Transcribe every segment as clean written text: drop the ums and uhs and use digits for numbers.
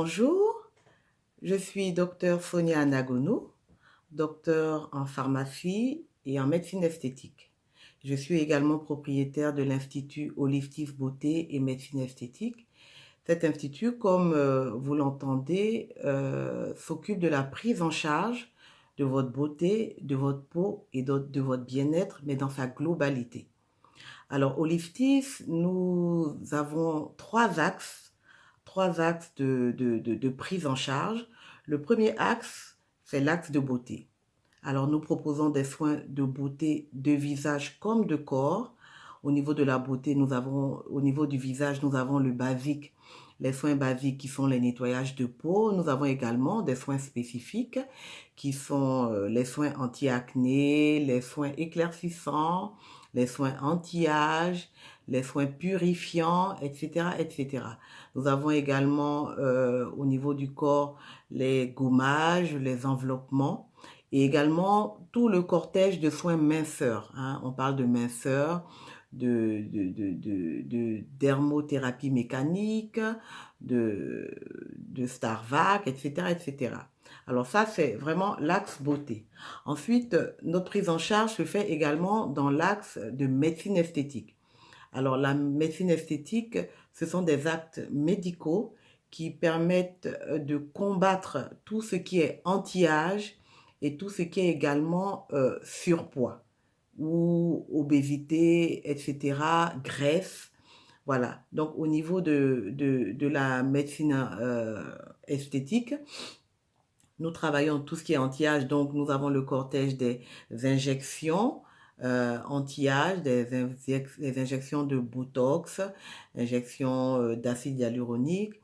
Bonjour, je suis docteur Sonia Anagonu, docteur en pharmacie et en médecine esthétique. Je suis également propriétaire de l'Institut Holistif Beauté et Médecine Esthétique. Cet institut, comme vous l'entendez, s'occupe de la prise en charge de votre beauté, de votre peau et de votre bien-être, mais dans sa globalité. Alors, Holistif, nous avons trois axes de prise en charge. Le premier axe, c'est l'axe de beauté. Alors, nous proposons des soins de beauté de visage comme de corps. Au niveau de la beauté, au niveau du visage, nous avons le basique, les soins basiques qui sont les nettoyages de peau. Nous avons également des soins spécifiques qui sont les soins anti-acné, les soins éclaircissants, les soins anti-âge, les soins purifiants, etc., etc. Nous avons également au niveau du corps les gommages, les enveloppements et également tout le cortège de soins minceurs, hein. On parle de minceur, de dermothérapie mécanique, de Starvac, etc., etc. Alors ça, c'est vraiment l'axe beauté. Ensuite, notre prise en charge se fait également dans l'axe de médecine esthétique. Alors la médecine esthétique, ce sont des actes médicaux qui permettent de combattre tout ce qui est anti-âge et tout ce qui est également surpoids ou obésité, etc., graisse. Voilà. Donc au niveau de la médecine esthétique, nous travaillons tout ce qui est anti-âge. Donc nous avons le cortège des injections anti-âge, des injections de Botox, injections d'acide hyaluronique.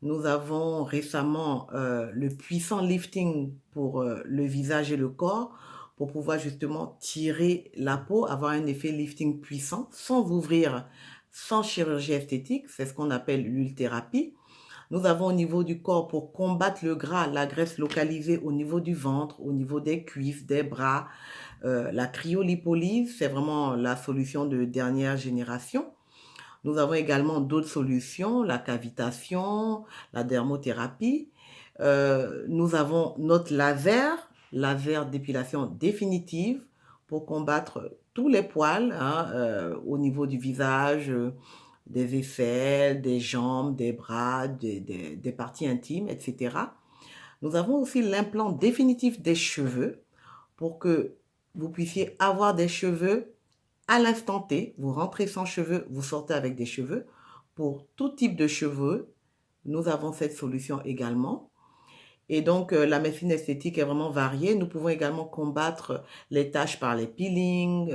Nous avons récemment le puissant lifting pour le visage et le corps pour pouvoir justement tirer la peau, avoir un effet lifting puissant sans ouvrir, sans chirurgie esthétique. C'est ce qu'on appelle l'ulthérapie. Nous avons au niveau du corps pour combattre le gras, la graisse localisée au niveau du ventre, au niveau des cuisses, des bras. La cryolipolyse, c'est vraiment la solution de dernière génération. Nous avons également d'autres solutions, la cavitation, la dermothérapie. Nous avons notre laser d'épilation définitive pour combattre tous les poils hein, au niveau du visage, des aisselles, des jambes, des bras, des parties intimes, etc. Nous avons aussi l'implant définitif des cheveux pour que vous puissiez avoir des cheveux à l'instant T. Vous rentrez sans cheveux, vous sortez avec des cheveux. Pour tout type de cheveux, nous avons cette solution également. Et donc, la médecine esthétique est vraiment variée. Nous pouvons également combattre les taches par les peelings,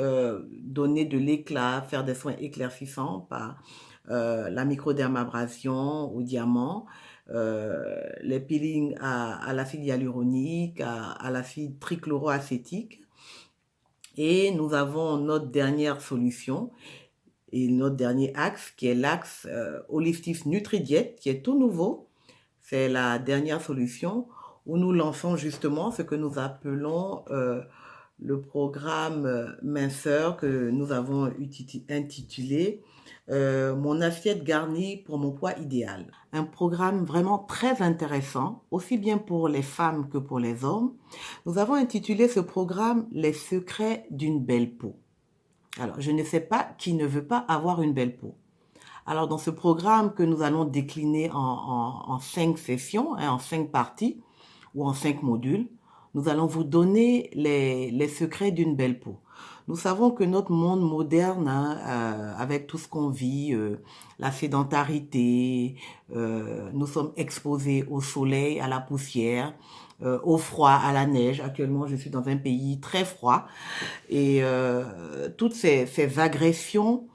donner de l'éclat, faire des soins éclaircissants par la microdermabrasion au diamant, les peelings à l'acide hyaluronique, à l'acide trichloroacétique. Et nous avons notre dernière solution et notre dernier axe qui est l'axe Holistif Nutridiet qui est tout nouveau. C'est la dernière solution où nous lançons justement ce que nous appelons le programme minceur que nous avons intitulé Mon assiette garnie pour mon poids idéal. Un programme vraiment très intéressant, aussi bien pour les femmes que pour les hommes. Nous avons intitulé ce programme Les secrets d'une belle peau. Alors, je ne sais pas qui ne veut pas avoir une belle peau. Alors, dans ce programme que nous allons décliner en 5 sessions, hein, en 5 parties ou en 5 modules, nous allons vous donner les secrets d'une belle peau. Nous savons que notre monde moderne, hein, avec tout ce qu'on vit, la sédentarité, nous sommes exposés au soleil, à la poussière, au froid, à la neige. Actuellement, je suis dans un pays très froid et toutes ces agressions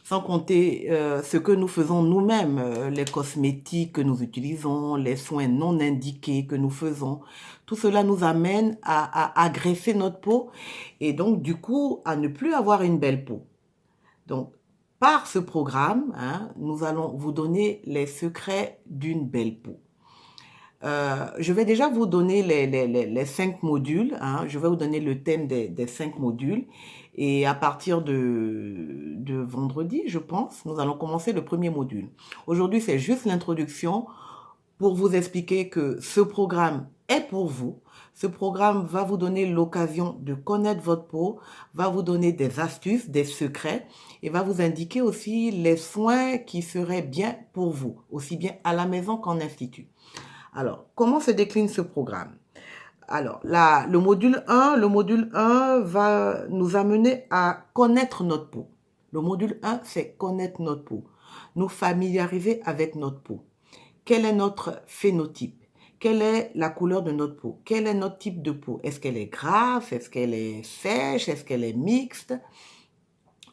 sans compter ce que nous faisons nous-mêmes, les cosmétiques que nous utilisons, les soins non indiqués que nous faisons. Tout cela nous amène à agresser notre peau et donc du coup à ne plus avoir une belle peau. Donc par ce programme, hein, nous allons vous donner les secrets d'une belle peau. Je vais déjà vous donner les 5 modules. Hein. Je vais vous donner le thème des 5 modules. Et à partir de vendredi, je pense, nous allons commencer le premier module. Aujourd'hui, c'est juste l'introduction pour vous expliquer que ce programme est pour vous. Ce programme va vous donner l'occasion de connaître votre peau, va vous donner des astuces, des secrets et va vous indiquer aussi les soins qui seraient bien pour vous, aussi bien à la maison qu'en institut. Alors, comment se décline ce programme? Alors, là, le module 1 va nous amener à connaître notre peau. Le module 1, c'est connaître notre peau, nous familiariser avec notre peau. Quel est notre phénotype? Quelle est la couleur de notre peau? Quel est notre type de peau? Est-ce qu'elle est grasse? Est-ce qu'elle est sèche? Est-ce qu'elle est mixte?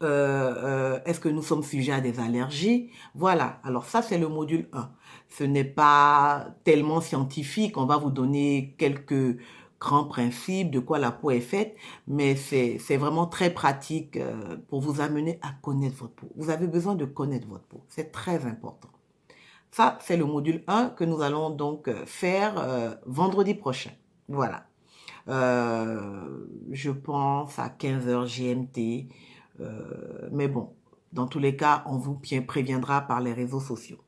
Est-ce que nous sommes sujets à des allergies? Voilà, alors ça c'est le module 1. Ce n'est pas tellement scientifique, on va vous donner quelques grands principes de quoi la peau est faite, mais c'est vraiment très pratique pour vous amener à connaître votre peau. Vous avez besoin de connaître votre peau, c'est très important. Ça, c'est le module 1 que nous allons donc faire vendredi prochain. Voilà. Je pense à 15h GMT. Mais bon, dans tous les cas, on vous préviendra par les réseaux sociaux.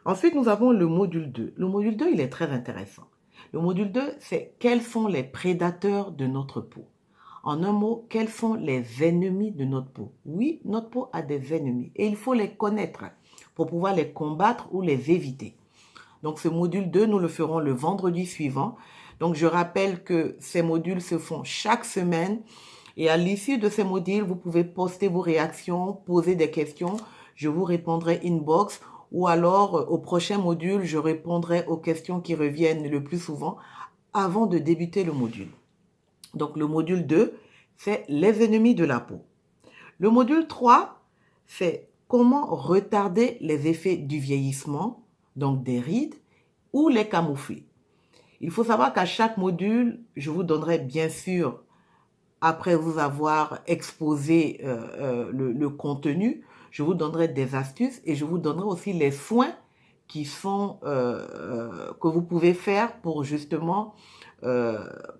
Ensuite, nous avons le module 2. Le module 2, il est très intéressant. Le module 2, c'est quels sont les prédateurs de notre peau. En un mot, quels sont les ennemis de notre peau? Oui, notre peau a des ennemis et il faut les connaître pour pouvoir les combattre ou les éviter. Donc ce module 2, nous le ferons le vendredi suivant. Donc je rappelle que ces modules se font chaque semaine et à l'issue de ces modules, vous pouvez poster vos réactions, poser des questions. Je vous répondrai inbox ou alors au prochain module, je répondrai aux questions qui reviennent le plus souvent avant de débuter le module. Donc le module 2, c'est les ennemis de la peau. Le module 3, c'est comment retarder les effets du vieillissement, donc des rides, ou les camoufler. Il faut savoir qu'à chaque module, je vous donnerai bien sûr, après vous avoir exposé le contenu, je vous donnerai des astuces et je vous donnerai aussi les soins qui sont, que vous pouvez faire pour justement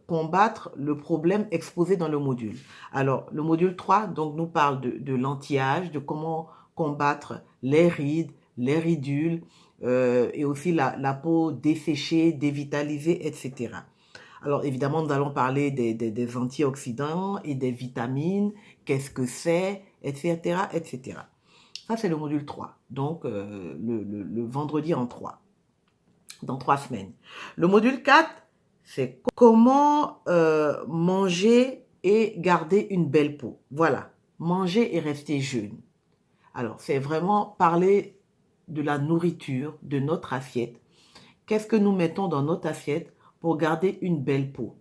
combattre le problème exposé dans le module. Alors, le module 3 donc, nous parle de l'anti-âge, de comment combattre les rides, les ridules, et aussi la peau desséchée, dévitalisée, etc. Alors, évidemment, nous allons parler des antioxydants et des vitamines, qu'est-ce que c'est, etc., etc. Ça, c'est le module 3, donc le vendredi en 3, dans 3 semaines. Le module 4, c'est comment manger et garder une belle peau. Voilà, manger et rester jeune. Alors, c'est vraiment parler de la nourriture, de notre assiette. Qu'est-ce que nous mettons dans notre assiette pour garder une belle peau?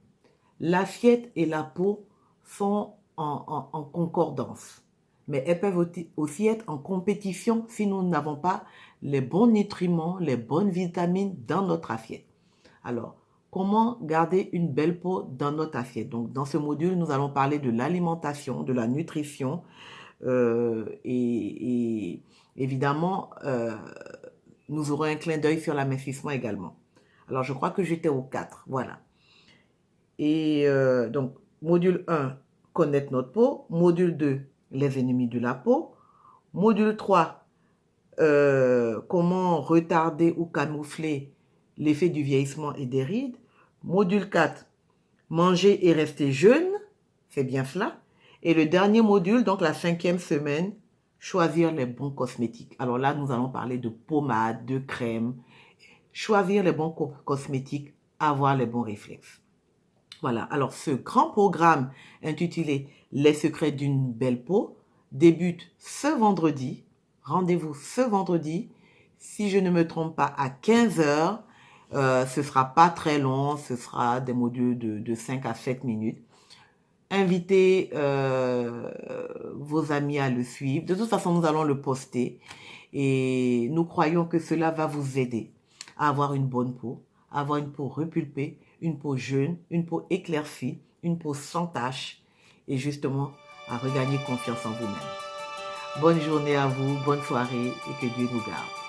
L'assiette et la peau sont en concordance, mais elles peuvent aussi être en compétition si nous n'avons pas les bons nutriments, les bonnes vitamines dans notre assiette. Alors, comment garder une belle peau dans notre assiette? Donc, dans ce module, nous allons parler de l'alimentation, de la nutrition et évidemment, nous aurons un clin d'œil sur l'amincissement également. Alors, je crois que j'étais au 4, voilà. Et donc, module 1, connaître notre peau. Module 2, les ennemis de la peau. Module 3, comment retarder ou camoufler l'effet du vieillissement et des rides. Module 4, manger et rester jeune. C'est bien cela. Et le dernier module, donc la 5e semaine, choisir les bons cosmétiques. Alors là, nous allons parler de pommades, de crèmes. Choisir les bons cosmétiques, avoir les bons réflexes. Voilà, alors ce grand programme intitulé « Les secrets d'une belle peau » débute ce vendredi. Rendez-vous ce vendredi, si je ne me trompe pas, à 15h. Ce ne sera pas très long, ce sera des modules de 5 à 7 minutes. Invitez vos amis à le suivre. De toute façon, nous allons le poster et nous croyons que cela va vous aider à avoir une bonne peau, à avoir une peau repulpée, une peau jeune, une peau éclaircie, une peau sans taches et justement à regagner confiance en vous-même. Bonne journée à vous, bonne soirée et que Dieu nous garde.